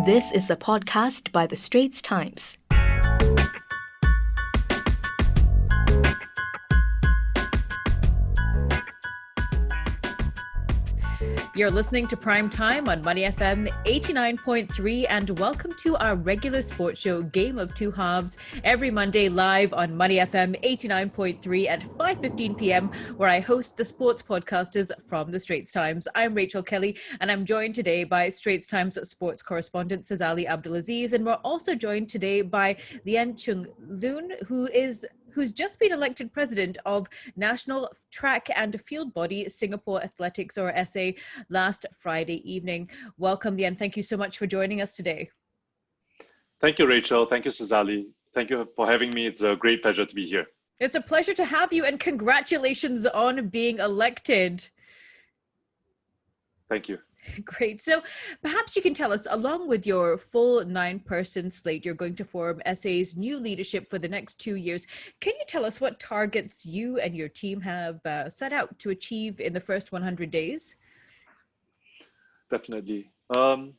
This is a podcast by the Straits Times. You're listening to Prime Time on Money FM 89.3 and welcome to our regular sports show, Game of Two Halves, every Monday live on Money FM 89.3 at 5:15 p.m, where I host the sports podcasters from the Straits Times. I'm Rachel Kelly and I'm joined today by Straits Times sports correspondent Sazali Abdul Aziz, and we're also joined today by Lien Choong Luen, who's just been elected president of National Track and Field Body Singapore Athletics, or SA, last Friday evening. Welcome, Lien. Thank you so much for joining us today. Thank you, Rachel. Thank you, Sazali. Thank you for having me. It's a great pleasure to be here. It's a pleasure to have you, and congratulations on being elected. Thank you. Great. So perhaps you can tell us, along with your full 9-person slate, you're going to form SA's new leadership for the next 2 years. Can you tell us what targets you and your team have set out to achieve in the first 100 days? Definitely. The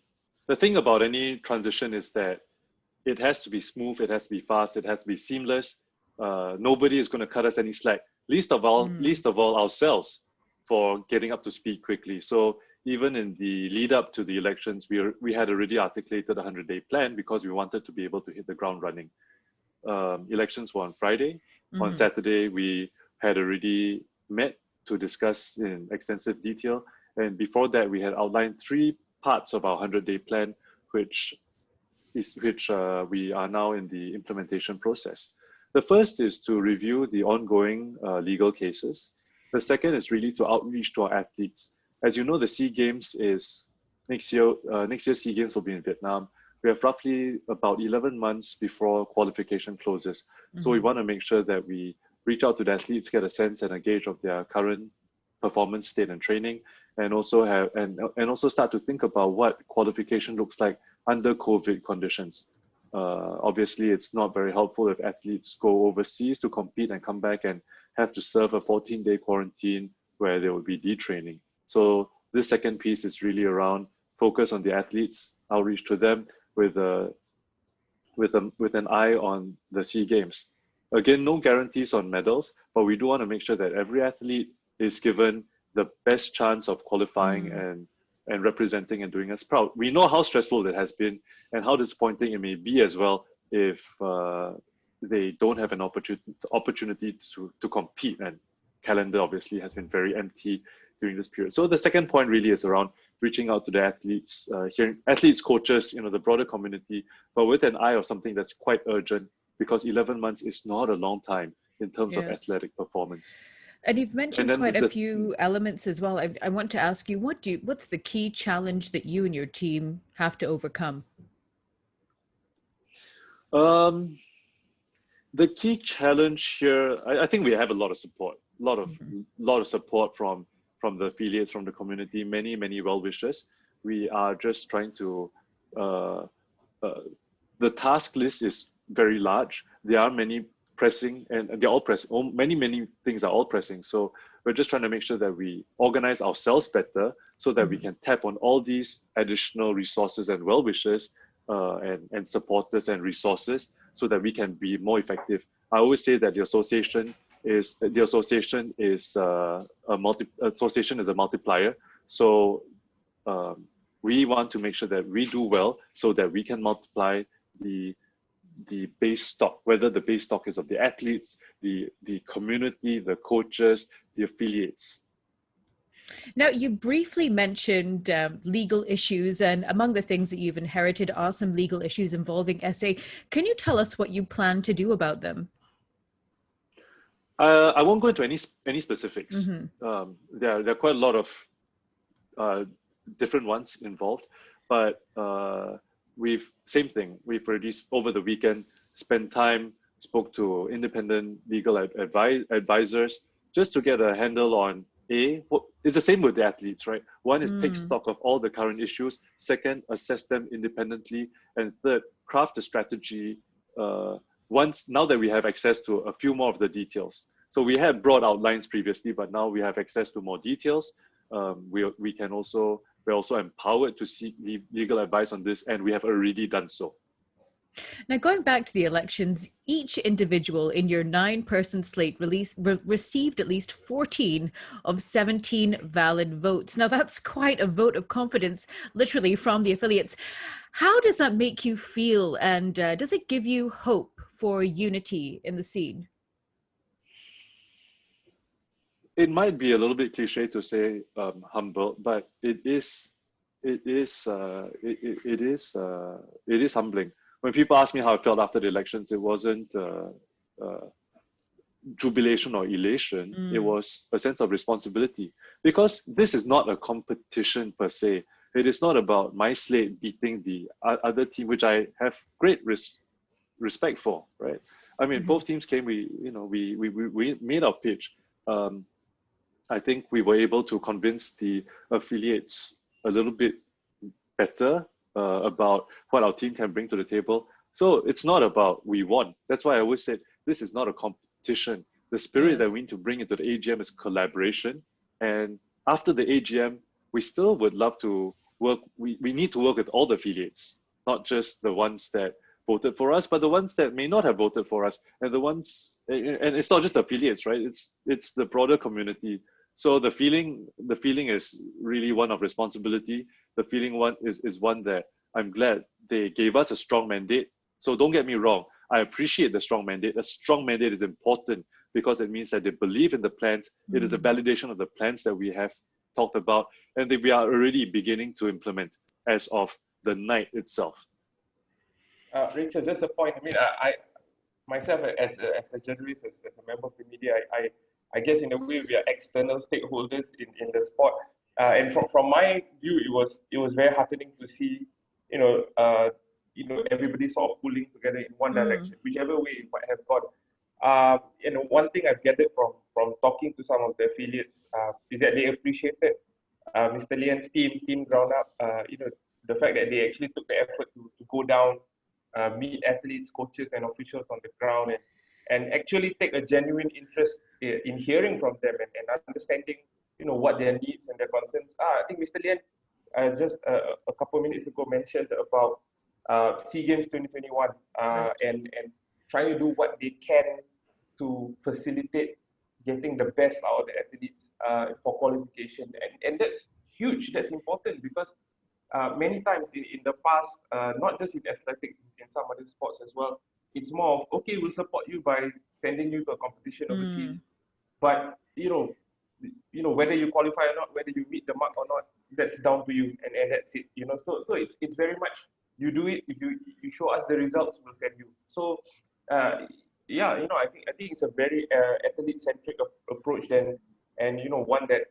thing about any transition is that it has to be smooth, it has to be fast, it has to be seamless. Nobody is going to cut us any slack, least of all ourselves, for getting up to speed quickly. So even in the lead up to the elections, we had already articulated a 100-day plan because we wanted to be able to hit the ground running. Elections were on Friday. On Saturday, we had already met to discuss in extensive detail. And before that, we had outlined 3 parts of our 100-day plan, which we are now in the implementation process. The first is to review the ongoing legal cases. The second is really to outreach to our athletes. As you know, the SEA Games is next year. Next year's SEA Games will be in Vietnam. We have roughly about 11 months before qualification closes. So we want to make sure that we reach out to the athletes, get a sense and a gauge of their current performance state and training, and also also start to think about what qualification looks like under COVID conditions. Obviously, it's not very helpful if athletes go overseas to compete and come back and have to serve a 14-day quarantine where they will be detraining. So this second piece is really around focus on the athletes, outreach to them with an eye on the SEA Games. Again, no guarantees on medals, but we do want to make sure that every athlete is given the best chance of qualifying and representing and doing us proud. We know how stressful it has been and how disappointing it may be as well if they don't have an opportunity to compete, and calendar obviously has been very empty during this period. So the second point really is around reaching out to the athletes, hearing athletes, coaches, the broader community, but with an eye of something that's quite urgent, because 11 months is not a long time in terms of athletic performance. And you've mentioned quite a few elements as well. I want to ask you, what's the key challenge that you and your team have to overcome? The key challenge here, I think we have a lot of support, lot of support from the affiliates, from the community, many well-wishers. We are just trying to, the task list is very large. There are many pressing, and they're all pressing. Many things are all pressing. So we're just trying to make sure that we organize ourselves better so that we can tap on all these additional resources and well-wishers and supporters and resources so that we can be more effective. I always say that the association is a multiplier. So we want to make sure that we do well so that we can multiply the base stock, whether the base stock is of the athletes, the community, the coaches, the affiliates. Now, you briefly mentioned legal issues, and among the things that you've inherited are some legal issues involving SA. Can you tell us what you plan to do about them? I won't go into any specifics. There are quite a lot of different ones involved, but we've already over the weekend spent time, spoke to independent legal advisors just to get a handle on it's the same with the athletes, right? One is take stock of all the current issues. Second, assess them independently. And third, craft a strategy now that we have access to a few more of the details. So we had broad outlines previously, but now we have access to more details. We can also We're also empowered to seek legal advice on this, and we have already done so. Now, going back to the elections, each individual in your 9-person slate received at least 14 of 17 valid votes. Now, that's quite a vote of confidence, literally, from the affiliates. How does that make you feel, and does it give you hope for unity in the scene? It might be a little bit cliche to say humble, but it is humbling. When people ask me how I felt after the elections, it wasn't jubilation or elation. It was a sense of responsibility, because this is not a competition per se. It is not about my slate beating the other team, which I have great respect for, right? I mean, both teams came. We made our pitch. I think we were able to convince the affiliates a little bit better about what our team can bring to the table. So it's not about we won. That's why I always said this is not a competition. The spirit that we need to bring into the AGM is collaboration. And after the AGM, we still would love to work. We need to work with all the affiliates, not just the ones that voted for us, but the ones that may not have voted for us, and the ones, and it's not just affiliates, right? It's the broader community. So the feeling is really one of responsibility. The feeling is one that I'm glad they gave us a strong mandate. So don't get me wrong, I appreciate the strong mandate. A strong mandate is important because it means that they believe in the plans. It is a validation of the plans that we have talked about and that we are already beginning to implement as of the night itself. Rachel, just a point. I mean, I myself as a journalist, as a member of the media, I guess in a way we are external stakeholders in the sport. And from my view, it was very heartening to see, everybody sort of pulling together in one direction, whichever way it might have gone. One thing I've gathered from talking to some of the affiliates is that they appreciated Mr. Lien's team ground up. The fact that they actually took the effort to go down, meet athletes, coaches, and officials on the ground, and actually take a genuine interest in hearing from them and understanding, what their needs and their concerns are. I think Mr. Lien just a couple of minutes ago mentioned about SEA Games 2021 and trying to do what they can to facilitate getting the best out of the athletes for qualification. And that's huge, that's important, because many times in the past, not just in athletics, in some other sports as well, it's more of, okay, we'll support you by sending you to a competition overseas. But, whether you qualify or not, whether you meet the mark or not, that's down to you, and that's it. So it's very much, you do it, if you show us the results, we'll send you. So I think it's a very athlete-centric approach then, and one that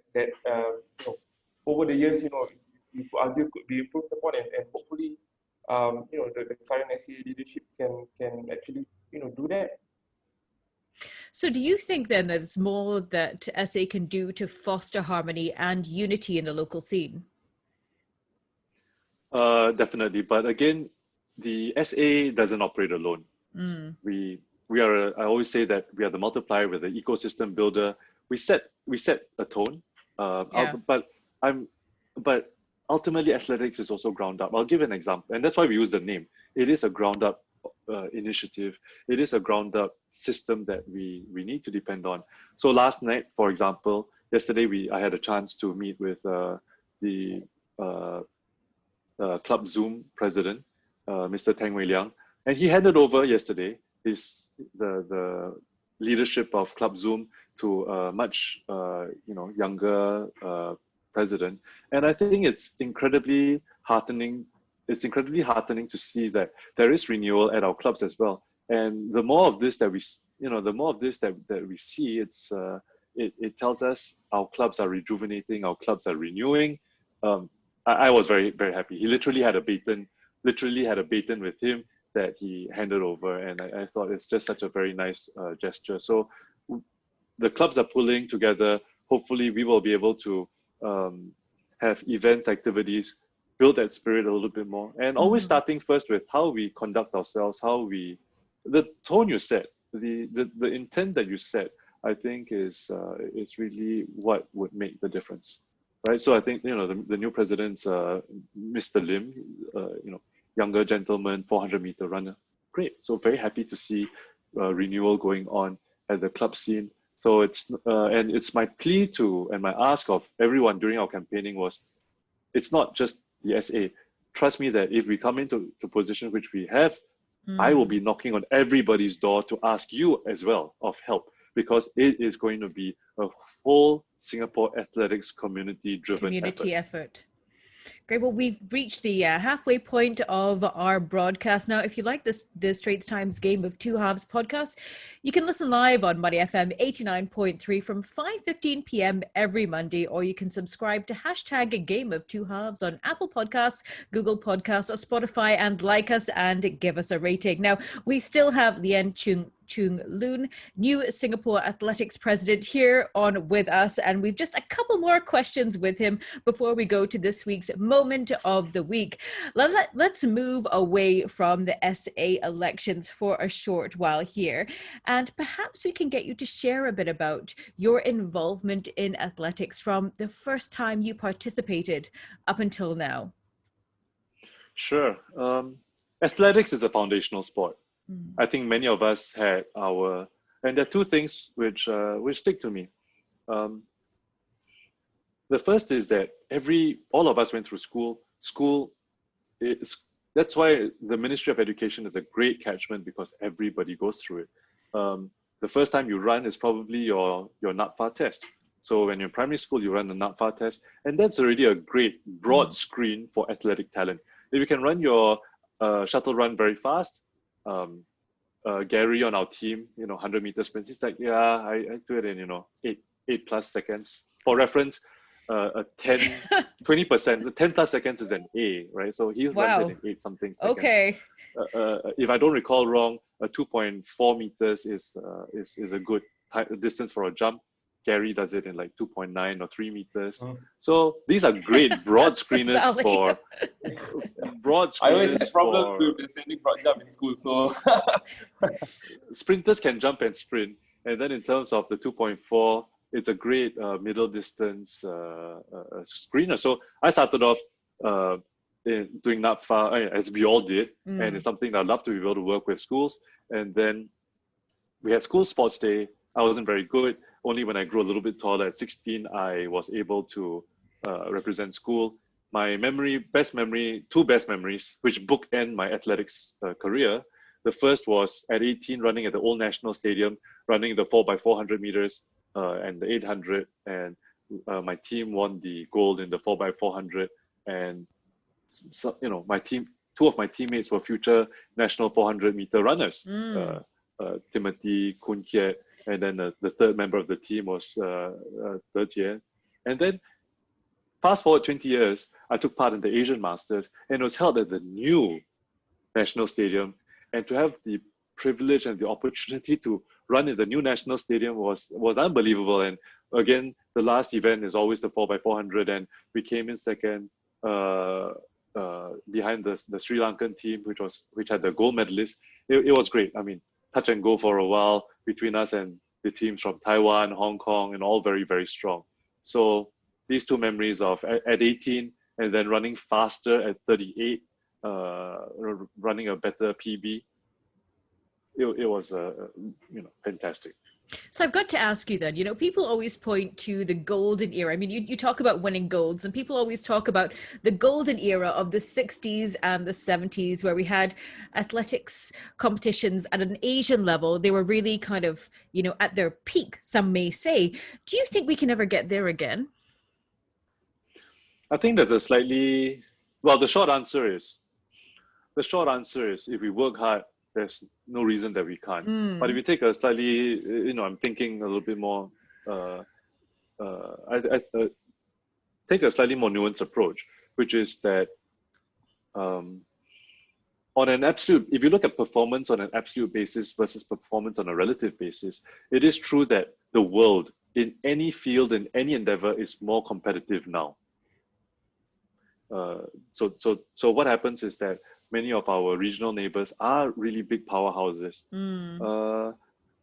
over the years, you could argue could be improved upon, and hopefully the current SEA leadership can actually do that. So do you think then there's more that SA can do to foster harmony and unity in the local scene? Definitely, but again, the SA doesn't operate alone. We are. I always say that we are the multiplier, we're the ecosystem builder. We set a tone. But ultimately, athletics is also ground up. I'll give an example, and that's why we use the name. It is a ground up initiative. It is a ground up system that we need to depend on. So last night, for example, yesterday I had a chance to meet with the Club Zoom president, Mr. Teng Wei Liang, and he handed over yesterday the leadership of Club Zoom to a much younger president. And I think it's incredibly heartening. It's incredibly heartening to see that there is renewal at our clubs as well. And the more of this that we see, it tells us our clubs are rejuvenating, our clubs are renewing. I was very, very happy. He literally had a baton with him that he handed over, and I thought it's just such a very nice gesture. So the clubs are pulling together. Hopefully, we will be able to have events, activities, build that spirit a little bit more, and always starting first with how we conduct ourselves, the tone you set, the intent that you set, I think is really what would make the difference. right? So I think, the new president's Mr. Lim, younger gentleman, 400-meter runner. Great. So very happy to see renewal going on at the club scene. So it's my plea and my ask of everyone during our campaigning was, it's not just the SA. Trust me that if we come into the position which we have, I will be knocking on everybody's door to ask you as well of help, because it is going to be a whole Singapore athletics community-driven effort. Great. Well, we've reached the halfway point of our broadcast. Now, if you like the Straits Times Game of Two Halves podcast, you can listen live on Money FM 89.3 from 5:15 p.m. every Monday, or you can subscribe to hashtag Game of Two Halves on Apple Podcasts, Google Podcasts, or Spotify, and like us and give us a rating. Now, we still have Lien Choong Luen, new Singapore Athletics president, here on with us, and we've just a couple more questions with him before we go to this week's moment of the week. Let's move away from the SA elections for a short while here, and perhaps we can get you to share a bit about your involvement in athletics from the first time you participated up until now. Sure. Athletics is a foundational sport. I think many of us had and there are two things which stick to me. The first is that all of us went through school. That's why the Ministry of Education is a great catchment, because everybody goes through it. The first time you run is probably your NAPFA test. So when you're in primary school, you run the NAPFA test, and that's already a great broad screen for athletic talent. If you can run your shuttle run very fast, Gary on our team, 100-meter sprint, he's like, yeah, I do it in, 8+ seconds. For reference, 20%, 10+ seconds is an A, right? So he runs it in 8-something seconds. Okay. If I don't recall wrong, 2.4 meters is a good distance for a jump. Gary does it in like 2.9 or 3 meters. So these are great broad screeners for broad screeners. I always had problems with the standing broad jump in school. So sprinters can jump and sprint. And then in terms of the 2.4, it's a great middle distance screener. So I started off doing NAPFA, as we all did, and it's something that I'd love to be able to work with schools. And then we had school sports day. I wasn't very good. Only when I grew a little bit taller at 16, I was able to represent school. My two best memories, which bookend my athletics career. The first was at 18, running at the Old National Stadium, running the 4x400 meters and the 800. And my team won the gold in the 4x400. And, two of my teammates were future national 400-meter runners. Timothy, Kun Kiet, and then the third member of the team was De Jie. And then fast forward 20 years, I took part in the Asian Masters, and it was held at the new National Stadium. And to have the privilege and the opportunity to run in the new National Stadium was unbelievable. And again, the last event is always the 4x400, and we came in second behind the Sri Lankan team, which had the gold medalist. It was great. I mean, touch and go for a while between us and the teams from Taiwan, Hong Kong, and all very, very strong. So these two memories of at 18 and then running faster at 38, running a better PB, it was fantastic. So I've got to ask you then, people always point to the golden era. I mean, you talk about winning golds, and people always talk about the golden era of the 60s and the 70s, where we had athletics competitions at an Asian level. They were really kind of, at their peak, some may say. Do you think we can ever get there again? I think there's the short answer is if we work hard, there's no reason that we can't. But if you take a slightly, I'm thinking a little bit more, I take a slightly more nuanced approach, which is that on an absolute, if you look at performance on an absolute basis versus performance on a relative basis, it is true that the world in any field, in any endeavor, is more competitive now. So what happens is that many of our regional neighbors are really big powerhouses.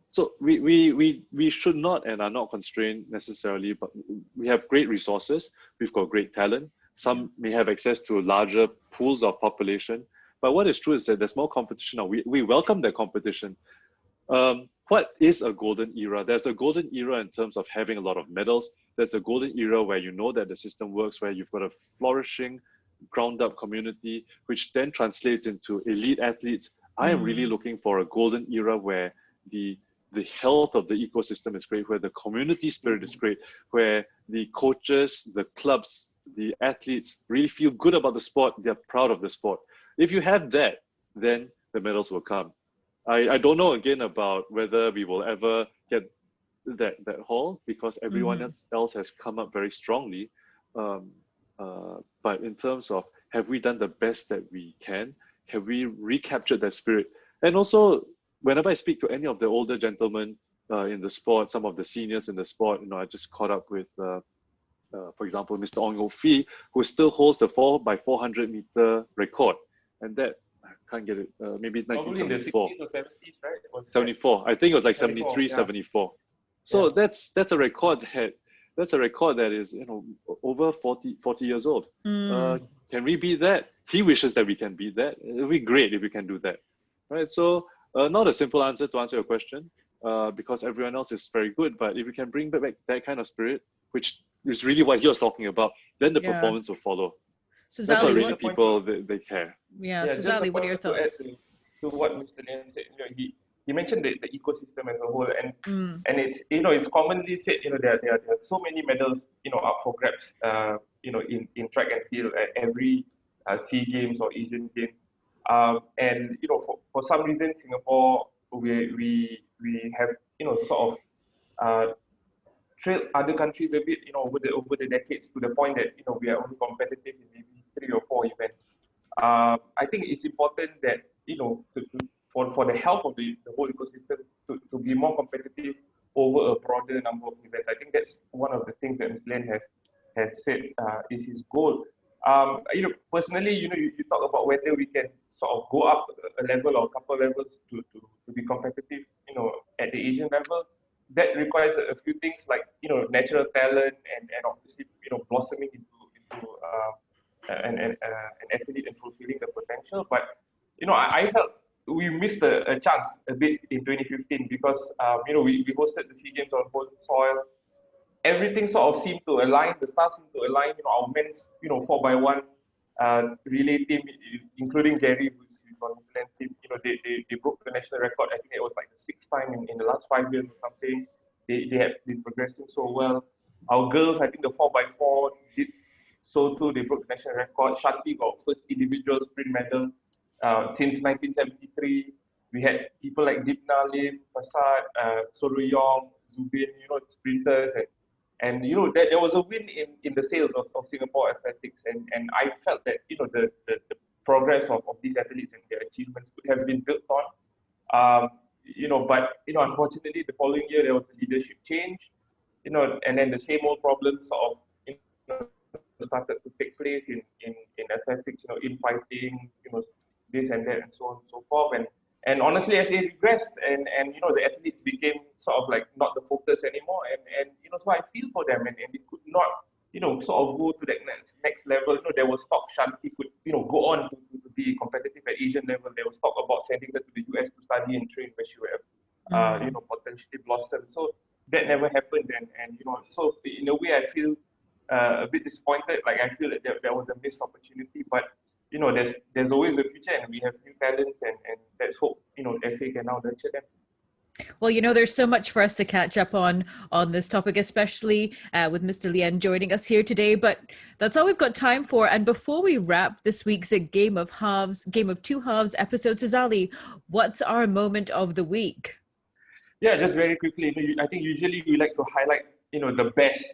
So we should not and are not constrained necessarily, but we have great resources. We've got great talent. Some may have access to larger pools of population. But what is true is that there's more competition now. We welcome that competition. What is a golden era? There's a golden era in terms of having a lot of medals. There's a golden era where you know that the system works, where you've got a flourishing, ground up community, which then translates into elite athletes. I am really looking for a golden era where the health of the ecosystem is great, where the community spirit is great, where the coaches, the clubs, the athletes really feel good about the sport. They're proud of the sport. If you have that, then the medals will come. I don't know again about whether we will ever get that haul, because everyone else has come up very strongly. But in terms of, have we done the best that we can? Have we recaptured that spirit? And also, whenever I speak to any of the older gentlemen in the sport, some of the seniors in the sport, I just caught up with, for example, Mr. Ong Yo Fee, who still holds the 4x400 meter record. And that, I can't get it, maybe 1974. Probably in the 60s or 70s, right? Or 74. I think it was like 73, 74. So that's a record that is, over 40 years old. Can we beat that? He wishes that we can beat that. It would be great if we can do that, right? So not a simple answer to answer your question, because everyone else is very good. But if we can bring back that kind of spirit, which is really what he was talking about, then the performance will follow. Sazali, that's what really people they care. Yeah, Sazali, what are your thoughts? To what Mr. Lien said, he mentioned the ecosystem as a whole, and it's it's commonly said there are so many medals up for grabs in track and field at every SEA Games or Asian Games, and for some reason Singapore we have sort of trailed other countries a bit over the decades, to the point that we are only competitive in maybe 3 or 4 events. I think it's important that for the health of the whole ecosystem to be more competitive over a broader number of events. I think that's one of the things that Ms. Lien has said is his goal. Personally, you talk about whether we can sort of go up a level or a couple levels to be competitive, at the Asian level. That requires a few things like natural talent and obviously blossoming into an athlete and fulfilling the potential. But I felt we missed a chance a bit in 2015 because we hosted the SEA Games on home soil. Everything sort of seemed to align. The stars seemed to align. Our men's 4x1 relay team, including Gary, who's on the Lien team, they broke the national record. I think it was like the 6th time in the last 5 years or something. They have been progressing so well. Our girls, I think the 4x4 did so too. They broke the national record. Shanti got first individual sprint medal since 1973. We had people like Dipna Lim, Fasad, Soruyong, Zubin, sprinters, and there was a win in the sales of Singapore athletics, and I felt that the progress of these athletes and their achievements could have been built on. But unfortunately, the following year there was a leadership change, and then the same old problems sort of started to take place in athletics, infighting, this and that and so on and so forth, and honestly, as it regressed, and the athletes became sort of like not the focus anymore, and so I feel for them, and they could not sort of go to that next level. There was talk Shanti could go on to be competitive at Asian level. There was talk about sending her to the US to study and train, where she would have potentially blossomed. So that never happened, and so in a way I feel a bit disappointed. Like I feel that there was a missed opportunity, but there's always a future, and we have new talents, and let's hope SA can now nurture them. Well, there's so much for us to catch up on this topic, especially with Mr. Lien joining us here today. But that's all we've got time for. And before we wrap this week's Game of Two Halves episode, Sazali, what's our moment of the week? Yeah, just very quickly. I think usually we like to highlight the best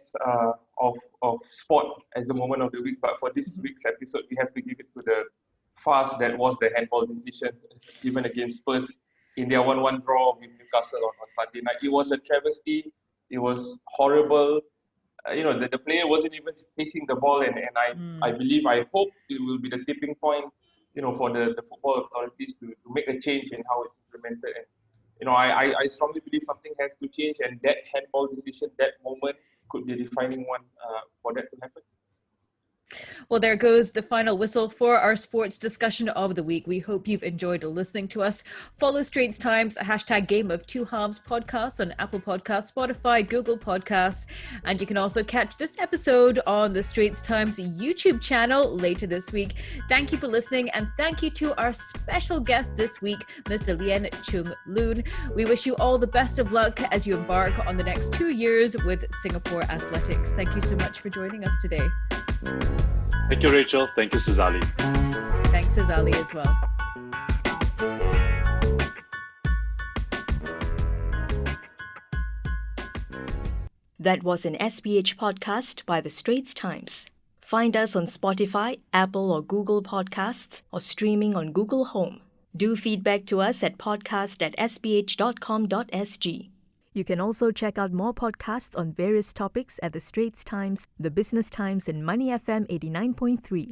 of sport as the moment of the week. But for this week's episode, we have to give it to the farce that was the handball decision given against Spurs in their 1-1 draw with Newcastle on Sunday night. It was a travesty. It was horrible. The player wasn't even facing the ball, and I hope it will be the tipping point, for the football authorities to make a change in how it's implemented. I strongly believe something has to change, and that handball decision, that moment, could be a defining one for that to happen. Well, there goes the final whistle for our sports discussion of the week. We hope you've enjoyed listening to us. Follow Straits Times hashtag GameOfTwoHalves podcast on Apple Podcasts, Spotify, Google Podcasts, and you can also catch this episode on the Straits Times YouTube channel later this week. Thank you for listening, and thank you to our special guest this week, Mr. Lien Choong Luen. We wish you all the best of luck as you embark on the next 2 years with Singapore Athletics. Thank you so much for joining us today. Thank you, Rachel. Thank you, Sazali. Thanks, Sazali, as well. That was an SPH podcast by the Straits Times. Find us on Spotify, Apple or Google Podcasts, or streaming on Google Home. Do feedback to us at podcast@sph.com.sg. You can also check out more podcasts on various topics at the Straits Times, the Business Times, and Money FM 89.3.